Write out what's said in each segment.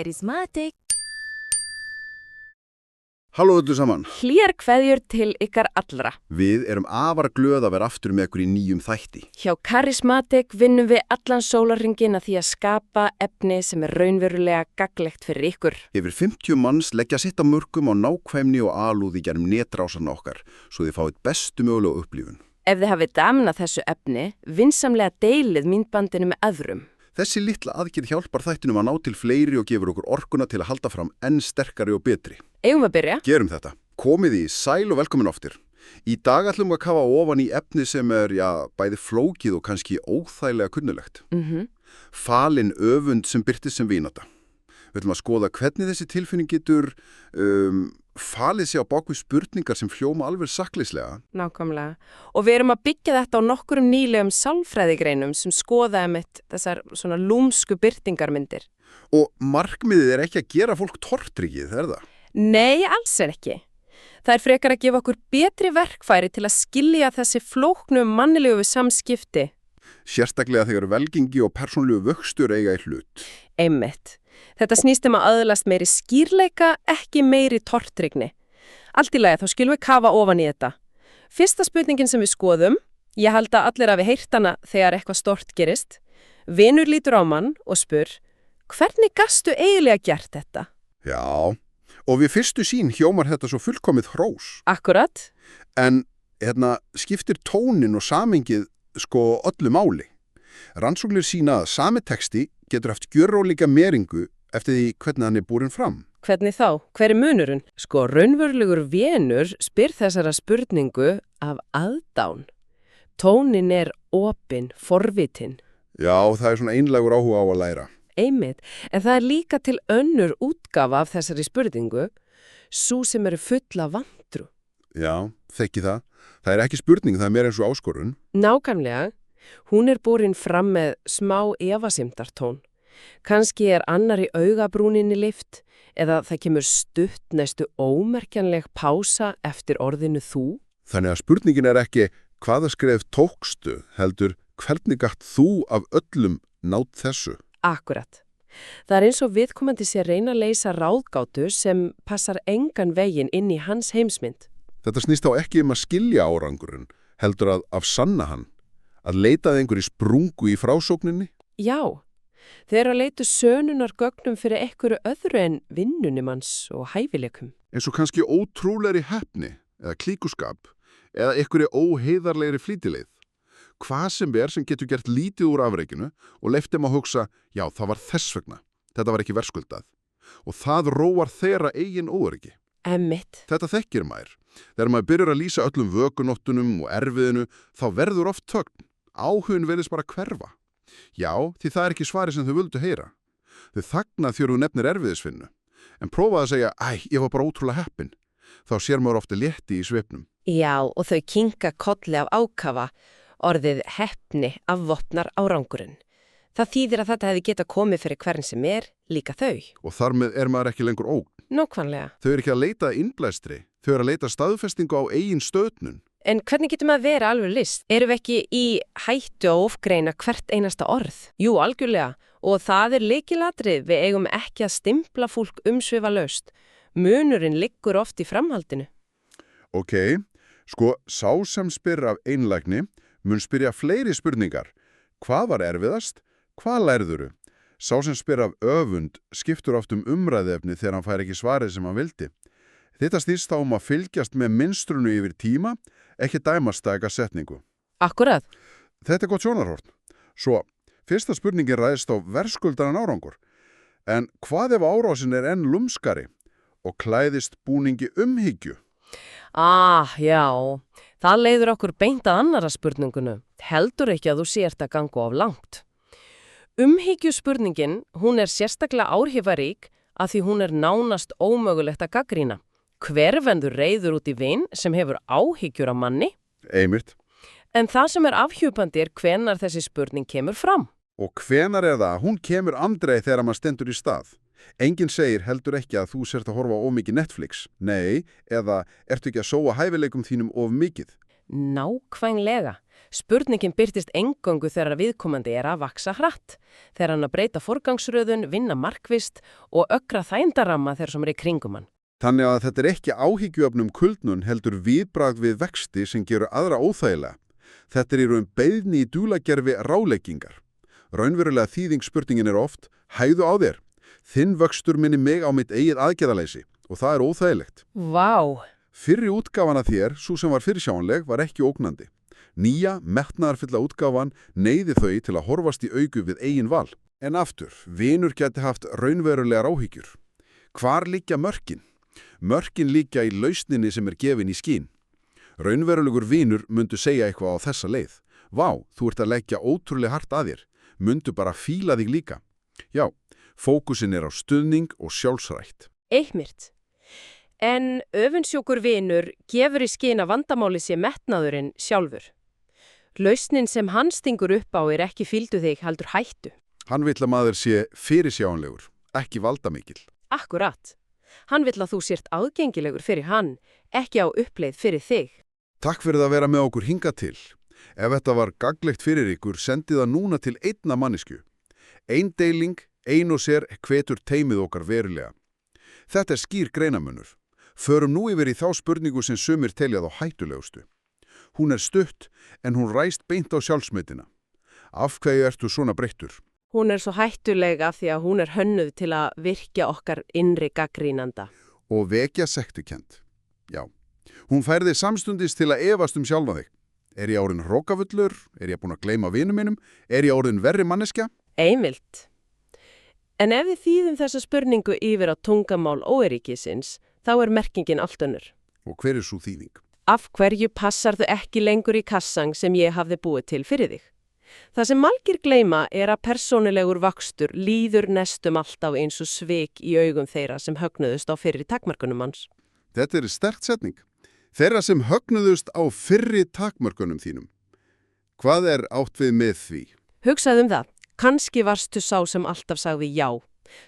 Charismatic. Halló öllu saman. Hlýjar kveðjur til ykkar allra. Við erum afar glöð að vera aftur með ykkur í nýjum þætti. Hjá Charismatic vinnum við allan sólarhringinn að því að skapa efni sem er raunverulega gagnlegt fyrir ykkur. Yfir 50 manns leggja sitt af mörkum á nákvæmni og alúð í gegnum netrásanna okkar, svo þið fáið bestu mögulega upplifun. Ef þið hafið damnað þessu efni, vinsamlega deilið myndbandinu með öðrum. Þessi litla aðgerð hjálpar þættinum að ná til fleiri og gefur okkur orkuna til að halda fram enn sterkari og betri. Eigum við að byrja? Gerum þetta. Komið í sæl og velkomin oftir. Í dag ætlum við að kafa ofan í efni sem er, bæði flókið og kannski óþægilega kunnulegt. Falin öfund sem birtist sem vinátta. Við ætlum að skoða hvernig þessi tilfinning getur falið sig á bakvið spurningar sem hljóma alveg sakleyslega. Nákvæmlega. Og við erum að byggja þetta á nokkurum nýlegum sálfræðigreinum sem skoða einmitt þessar svona lúmsku birtingarmyndir. Og markmiðið er ekki að gera fólk tortryggið, er það? Nei, alls ekki. Það er frekar að gefa okkur betri verkfæri til að skilja þessi flóknu mannilegu samskipti. Sérstaklega þegar velgengi og persónlegu vöxtur eiga í hlut. Einmitt. Þetta snýst að öðlast meiri skýrleika, ekki meiri tortryggni. Allt í lagi, þá skilum við kafa ofan í þetta. Fyrsta spurningin sem við skoðum, ég held að allir hafi heyrt hana þegar eitthvað stort gerist. Vinur lítur á mann og spyr, hvernig gastu eiginlega gert þetta? Já, og við fyrstu sín hljómar þetta svo fullkomið hrós. Akkurat. En skiptir tónin og samhengið öllu máli. Rannsóknir sýna að sami texti getur haft gjörólíka meringu eftir því hvernig hann er búrin fram. Hvernig þá? Hver er munurinn? Raunverulegur vinur spyr þessara spurningu af aðdáun. Tónin er opin, forvitin. Já, það er svona einlægur áhuga á að læra. Einmitt, en það er líka til önnur útgáfa af þessari spurningu, sú sem eru full af vantru. Já, þekki það. Það er ekki spurning, það er meira eins og áskorun. Nákvæmlega. Hún er borin fram með smá efasemdartón. Kannski er annar í augabrúninni lyft eða það kemur stutt næstu ómerkjanleg pása eftir orðinu þú. Þannig að spurningin er ekki hvaða skref tókstu, heldur hvernig gatt þú af öllum nátt þessu? Akkurat. Það er eins og viðkomandi sé að reyna að leysa ráðgátu sem passar engan veginn inn í hans heimsmynd. Þetta snýst þá ekki að skilja árangurinn, heldur að afsanna hann. Að leitaði einhverju sprungu í frásókninni? Já, þeir að leitu sönunar gögnum fyrir einhverju öðru en vinnunum hans og hæfileikum. Eins og kannski ótrúlegri heppni eða klíkuskap eða einhverju óheiðarlegri flýtileið. Hvað sem getur gert lítið úr afreikinu og leyft þeim að hugsa, já, það var þess vegna. Þetta var ekki verðskuldað. Og það róar þeirra eigin óöryggi. Emmitt. Þetta þekkir maður. Þegar maður byrjar að lýsa öllum vökunóttunum og erfiðinu, þá verður oft þögn. Áhugin verðist bara hverfa. Já, því það er ekki svari sem þau völdu heyra. Þau þagna þegar þú nefnir erfiðisfinnu. En prófaði að segja, ég var bara ótrúlega heppin. Þá sér maður ofta létti í svipnum. Já, og þau kinka kolli af ákafa. Orðið heppni afvopnar árangurinn. Það þýðir að þetta hefði getað komið fyrir hvern sem er, líka þau. Og þar með er maður ekki lengur ógn. Nákvæmlega. Þau eru ekki að leita innblæstri. Þau eru að leita staðfestingu á eigin stöðnun. En hvernig getum að vera alveg list? Erum við ekki í hættu að ofgreina hvert einasta orð? Jú, algjörlega. Og það er lykilatrið. Við eigum ekki að stimpla fólk umsvifalaust. Munurinn liggur oft í framhaldinu. Ok, sá sem spyr af einlægni mun spyrja fleiri spurningar. Hvað var erfiðast? Hvað lærðuru? Sá sem spyr af öfund skiptur oft umræðefni þegar hann fær ekki svarið sem hann vildi. Þetta snýst þá að fylgjast með mynstrunu yfir tíma, ekki dæmastæka setningu. Akkurat. Þetta er gott sjónarhorn. Svo, fyrsta spurningin ræðist á verðskuldaran árangur. En hvað ef árásin er enn lúmskari og klæðist búningi umhyggju? Já. Það leiður okkur beint að annara spurningunu. Heldur ekki að þú sért að ganga of langt. Umhyggjuspurningin, hún er sérstaklega áhrifarík að því hún er nánast ómögulegt að gagnrýna. Hverfendur reiður út í vin sem hefur áhyggjur af manni? Einmitt. En það sem er afhjúpandi er hvenar þessi spurning kemur fram. Og hvenar er það? Hún kemur andrei þegar maður stendur í stað. Enginn segir heldur ekki að þú sért að horfa of mikið Netflix. Nei, eða ertu ekki að sóa hæfileikum þínum of mikið? Nákvæmlega. Spurningin birtist eingöngu þegar viðkomandi að vaksa hratt, þegar hann að breyta forgangsröðun, vinna markvisst og ögra þægindaramma þegar sem í kringum hann. Þannig að þetta ekki áhyggjuöfnum kuldnun heldur viðbragð við vexti sem gerur aðra óþægilega. Þetta í raun beiðni í dúlagerfi ráleggingar. Raunverulega þýðing spurningin oft, hægðu á þér. Þinn vöxtur minni mig á mitt eigið aðgerðaleysi og það óþægilegt. Vá! Fyrri útgáfan af þér, svo sem var fyrirsjáanleg, var ekki ógnandi. Nýja, metnaðarfulla útgáfan neyði þau til að horfast í augu við eigin val. En aftur, vinur geti haft raunverulegar áhyggjur. Hvar liggja mörkin? Mörkin liggja í lausninni sem gefin í skín. Raunverulegur vinur myndu segja eitthvað á þessa leið. Vá, þú ert að leggja ótrúlega hart að þér. Myndu bara fíla þig líka. Já, fókusin á stuðning og sjálfsrækt. Einmitt. En öfundsjúkur vinur gefur í skín að vandamáli sé metnaðurinn sjálfur. Lausnin sem hann stingur upp á ekki fylgdu þig heldur hættu. Hann vill að maður sé fyrirsjáanlegur, ekki valdamikil. Akkurat. Hann vill að þú sért aðgengilegur fyrir hann, ekki á uppleið fyrir þig. Takk fyrir að vera með okkur hingað til. Ef þetta var gagnlegt fyrir ykkur, sendið það núna til einna mannesku. Ein deiling, ein og sér hvetur teimið okkar verulega. Þetta skýr greinamunur. Förum nú yfir í þá spurningu sem sumir telja þá hættulegustu. Hún stutt, en hún ræst beint á sjálfsmyndina. Af hverju ertu svona breyttur? Hún svo hættuleg af því að hún hönnuð til að virkja okkar innri gaggrínanda. Og vekja sektukennd. Já. Hún færði samstundis til að efast sjálfa þig. Ég orðin hrókafullur? Ég búin að gleyma vinum mínum? Ég orðin verri manneskja? Einmilt. En ef við þýðum þessa spurningu yfir á tungamál óeríkisins, þá merkingin allt önnur. Og hver sú þýðing? Af hverju passar þú ekki lengur í kassan sem ég hafði búið til fyrir þig? Það sem margir gleyma að persónulegur vöxtur líður næstum alltaf eins og svik í augum þeirra sem högnuðust á fyrri takmarkunum hans. Þetta sterk setning. Þeirra sem högnuðust á fyrri takmarkunum þínum. Hvað átt við með því? Hugsaðu það. Kannski varstu sá sem alltaf sagði já.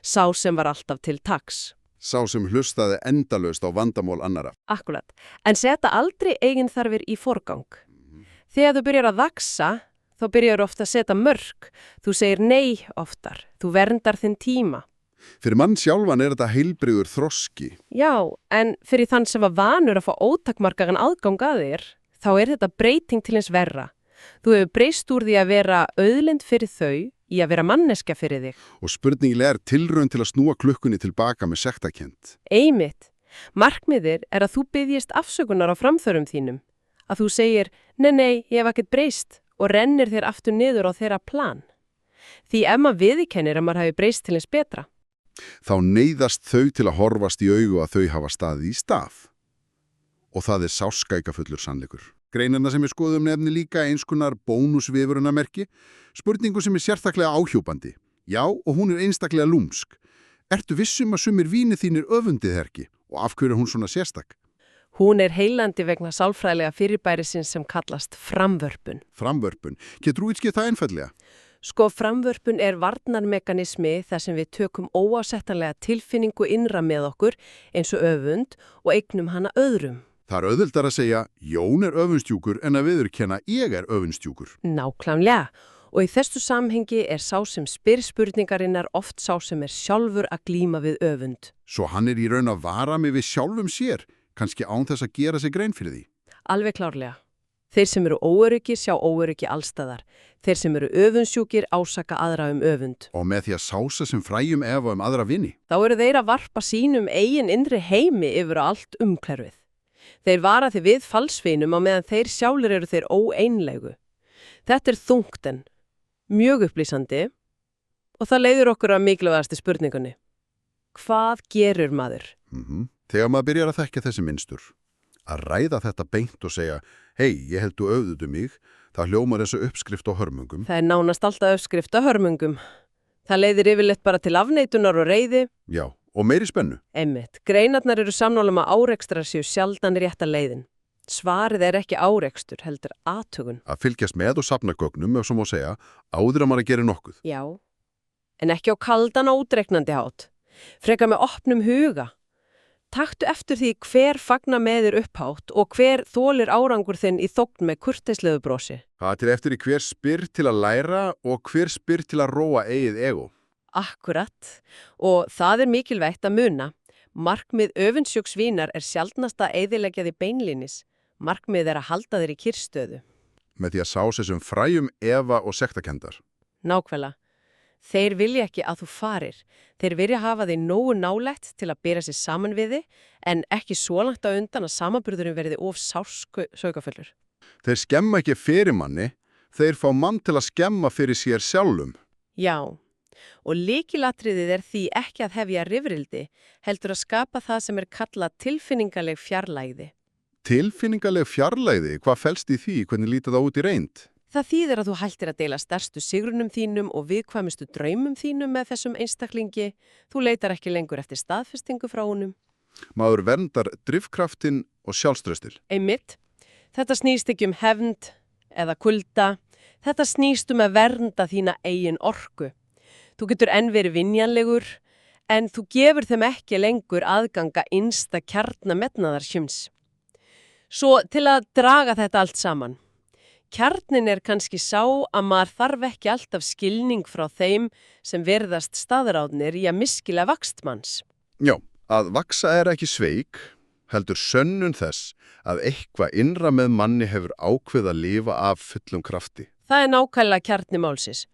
Sá sem var alltaf til taks. Sá sem hlustaði endalaust á vandamál annara. Akkurat. En setja aldrei eigin þarfir í forgang. Þegar þú byrjar að vaksa, þá byrjar ofta að setja mörk. Þú segir nei oftar. Þú verndar þinn tíma. Fyrir mann sjálfan þetta heilbrigður þroski. Já, en fyrir þann sem var vanur að fá ótakmarkaðan aðgang að þér, þá þetta breyting til hins verra. Þú hefur breyst úr því að vera auðlind fyrir þau í að vera manneskja fyrir þig. Og spurningilega tilraun til að snúa klukkunni tilbaka með sektarkennd. Einmitt. Markmiðir að þú biðjist afsökunar á framförum þínum. Að þú segir, nei, ég hef ekkert breyst og rennir þér aftur niður á þeirra plan. Því ef maður viðurkennir að maður hafi breyst til hins betra. Þá neyðast þau til að horfast í augu að þau hafa staðið í stað. Og það sáskækafullur sannleikur. Greinarna sem við skoðum nefni líka einskonar bónusviðvörunarmerki, spurningu sem sérstaklega áhjúpandi. Já, og hún einstaklega lúmsk. Ertu vissum að sumir víni þínir öfundið herki og af hverju hún svona sérstak? Hún heillandi vegna sálfræðilega fyrirbærisins sem kallast framvörpun. Framvörpun. Getur þú útskýrt það einfaldlega? Sko, framvörpun varnarmekanismi þar sem við tökum óásettanlega tilfinningu innra með okkur eins og öfund og eignum hana öðrum. Það auðveldar að segja, Jón öfundsjúkur en að viðurkenna ég öfundsjúkur. Nákvæmlega. Og í þessu samhengi sá sem spyr spurningarinnar oft sá sem sjálfur að glíma við öfund. Svo hann í raun að vara mig við sjálfum sér, kannski án þess að gera sig grein fyrir því. Alveg klárlega. Þeir sem óöruggir sjá óöruggi allstaðar. Þeir sem öfundsjúkir ásaka aðra öfund. Og með því að sása sem fræjum efa aðra vini. Þá þeir að varpa sínum eigin innri heimi yfir allt umhverfið. Þeir vara því við falsvinum á meðan þeir sjálfur þeir óeinlegu. Þetta þungt en mjög upplýsandi og það leiðir okkur að mikilvægasti spurningunni. Hvað gerur maður? Þegar maður byrjar að þekkja þessi mynstur, að ræða þetta beint og segja, hei, ég held þú öfðuðu mig, það hljómar þessu uppskrift á hörmungum. Það nánast alltaf uppskrift á hörmungum. Það leiðir yfirleitt bara til afneitunar og reiði. Já, og meiri spennu. Einmitt. Greinarnar sammála að árekstrar séu sjaldan rétta leiðin. Svarið ekki árekstur, heldur athugun. Að fylgjast með og safna gögnum, ef svo má segja, áður að maður gera nokkuð. Já, en ekki á kaldan og útreiknandi hátt. Frekar með opnum huga. taktu eftir því hver fagna með þér upphátt og hver þolir árangur þinn í þókn með kurteislegu brosi. Það til eftir í hver spyr til að læra og hver spyr til að róa eigið ego. Akkurat. Og það er mikilvægt að muna. Markmið öfundsjúksvínar er sjaldnast að eyðileggja því beinlínis. Markmið er að halda þér í kyrrstöðu. Með því að sá þessum fræjum efa og sektakendar. Nákvæmlega. Þeir vilja ekki að þú farir. Þeir vilja hafa þig nógu nálægt til að bera sér saman við þig, en ekki svo langt á undan að samanburðurinn verði of sársaukafullur. Þeir skemma ekki fyrir manni, þeir fá mann til að skemma fyrir sér sjálfum. Já, og lykilatriðið er því ekki að hefja rifrildi, heldur að skapa það sem er kallað tilfinningaleg fjarlægði. Tilfinningaleg fjarlægði, hvað felst í því, hvernig lítur það út í reynd? Það þýðir að þú hættir að deila stærstu sigrunum þínum og viðkvæmustu draumum þínum með þessum einstaklingi. Þú leitar ekki lengur eftir staðfestingu frá honum. Maður verndar drifkraftin og sjálfströstil. Einmitt. Þetta snýst ekki hefnd eða kulda. Þetta snýst að vernda þína eigin orku. Þú getur enn verið vinjanlegur, en þú gefur þeim ekki lengur aðganga innsta kjarna metnaðarsjums. Svo til að draga þetta allt saman. Kjarnin er kannski sá að maður þarf ekki alltaf skilning frá þeim sem verðast staðráðnir í að miskila vakstmanns. Já, að vaksa er ekki sveik, heldur sönnun þess að eitthvað innra með manni hefur ákveð að lifa af fullum krafti. Það er nákvæmlega kjarni málsins.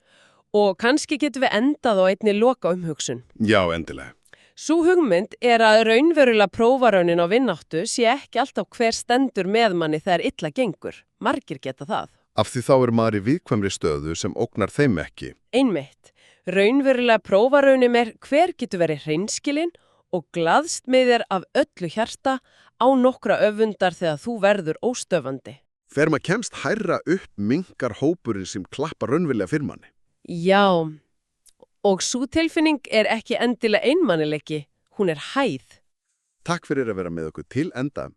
Og kannski getum við endað á einni loka umhugsun. Já, endilega. Sú hugmynd er að raunverulega prófaraunin á vinnáttu sé ekki alltaf hver stendur með manni þegar illa gengur. Margir geta það. Af því þá er maður í viðkvæmri stöðu sem ógnar þeim ekki. Einmitt. Raunverulega prófaraunin er hver getur verið hreinskilinn og glaðst með þér af öllu hjarta á nokkra öfundar þegar þú verður óstöfandi. Þegar maður kemst hærra upp minkar hópurinn sem klappar raunverulega fyrir manni. Já. Og sú tilfinning er ekki endilega einmannileiki, hún er hæð. Takk fyrir að vera með okkur til enda.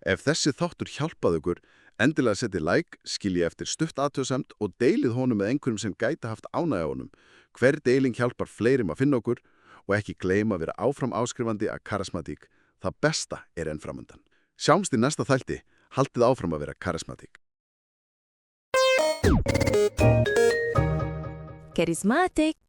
Ef þessi þáttur hjálpaði okkur, endilega setið like, skilji eftir stutt athugasemd og deilið honum með einhverjum sem gæti haft ánægja honum. Hver deiling hjálpar fleirum að finna okkur og ekki gleyma að vera áfram áskrifandi að Karismatík. Það besta er enn framundan. Sjáumst í næsta þætti, haldið áfram að vera Karismatík. Karismatik.